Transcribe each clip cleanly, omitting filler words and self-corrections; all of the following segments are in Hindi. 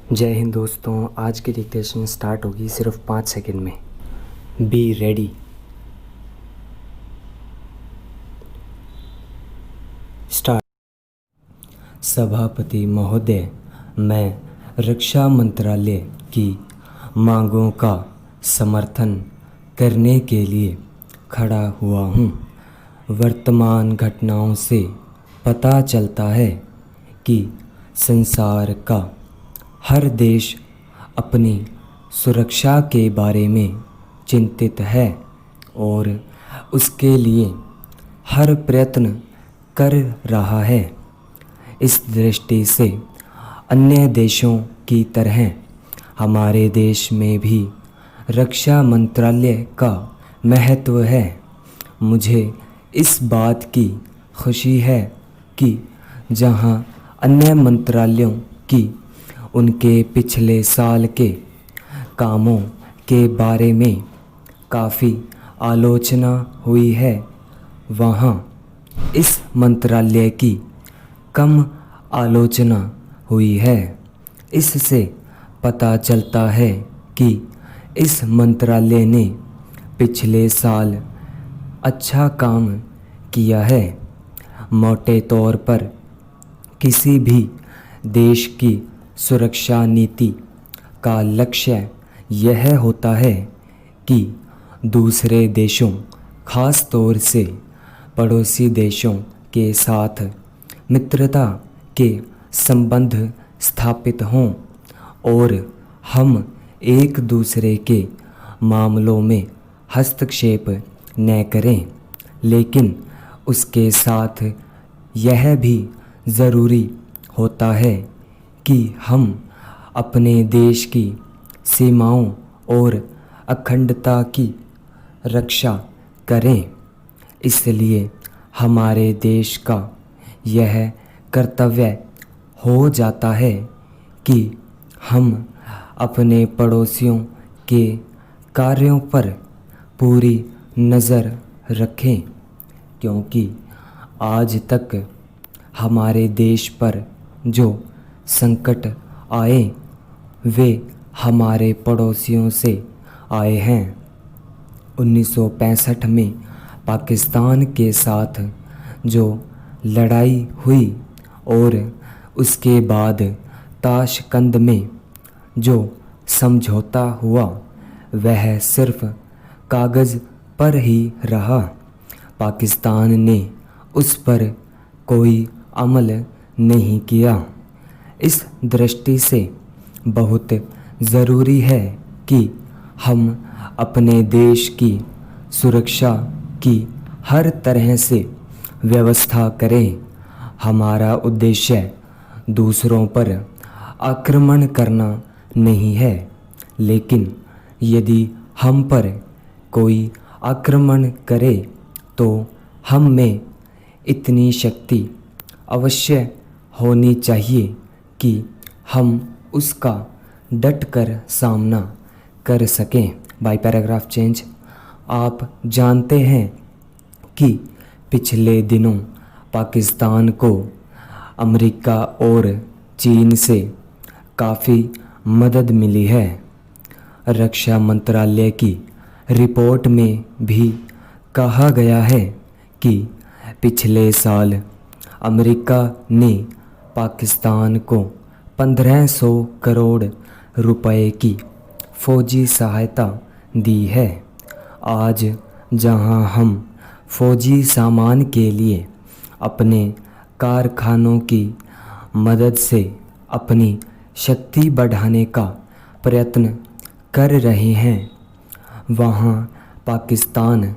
जय हिंद दोस्तों। आज की डिक्टेशन स्टार्ट होगी सिर्फ 5 सेकंड में। Be ready. स्टार्ट। सभापति महोदय, मैं रक्षा मंत्रालय की मांगों का समर्थन करने के लिए खड़ा हुआ हूँ। वर्तमान घटनाओं से पता चलता है कि संसार का हर देश अपनी सुरक्षा के बारे में चिंतित है और उसके लिए हर प्रयत्न कर रहा है। इस दृष्टि से अन्य देशों की तरह हमारे देश में भी रक्षा मंत्रालय का महत्व है। मुझे इस बात की खुशी है कि जहां अन्य मंत्रालयों की उनके पिछले साल के कामों के बारे में काफ़ी आलोचना हुई है, वहाँ इस मंत्रालय की कम आलोचना हुई है। इससे पता चलता है कि इस मंत्रालय ने पिछले साल अच्छा काम किया है। मोटे तौर पर किसी भी देश की सुरक्षा नीति का लक्ष्य यह होता है कि दूसरे देशों, खास तौर से पड़ोसी देशों के साथ मित्रता के संबंध स्थापित हों और हम एक दूसरे के मामलों में हस्तक्षेप न करें। लेकिन उसके साथ यह भी ज़रूरी होता है कि हम अपने देश की सीमाओं और अखंडता की रक्षा करें। इसलिए हमारे देश का यह कर्तव्य हो जाता है कि हम अपने पड़ोसियों के कार्यों पर पूरी नज़र रखें, क्योंकि आज तक हमारे देश पर जो संकट आए वे हमारे पड़ोसियों से आए हैं। 1965 में पाकिस्तान के साथ जो लड़ाई हुई और उसके बाद ताशकंद में जो समझौता हुआ वह सिर्फ कागज़ पर ही रहा। पाकिस्तान ने उस पर कोई अमल नहीं किया। इस दृष्टि से बहुत ज़रूरी है कि हम अपने देश की सुरक्षा की हर तरह से व्यवस्था करें। हमारा उद्देश्य दूसरों पर आक्रमण करना नहीं है, लेकिन यदि हम पर कोई आक्रमण करे तो हम में इतनी शक्ति अवश्य होनी चाहिए कि हम उसका डटकर सामना कर सकें। By paragraph change. आप जानते हैं कि पिछले दिनों पाकिस्तान को अमेरिका और चीन से काफ़ी मदद मिली है। रक्षा मंत्रालय की रिपोर्ट में भी कहा गया है कि पिछले साल अमेरिका ने पाकिस्तान को 1500 करोड़ रुपए की फौजी सहायता दी है। आज जहां हम फौजी सामान के लिए अपने कारखानों की मदद से अपनी शक्ति बढ़ाने का प्रयत्न कर रहे हैं, वहां पाकिस्तान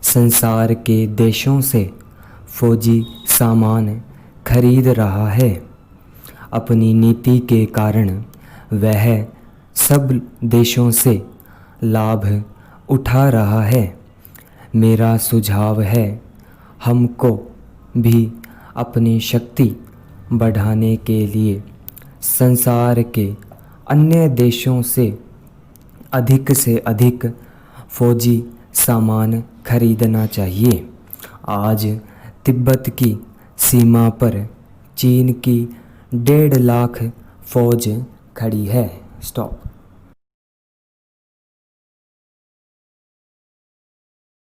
संसार के देशों से फौजी सामान खरीद रहा है। अपनी नीति के कारण वह सब देशों से लाभ उठा रहा है। मेरा सुझाव है हमको भी अपनी शक्ति बढ़ाने के लिए संसार के अन्य देशों से अधिक फौजी सामान खरीदना चाहिए। आज तिब्बत की सीमा पर चीन की 1.5 लाख फौज खड़ी है, स्टॉप।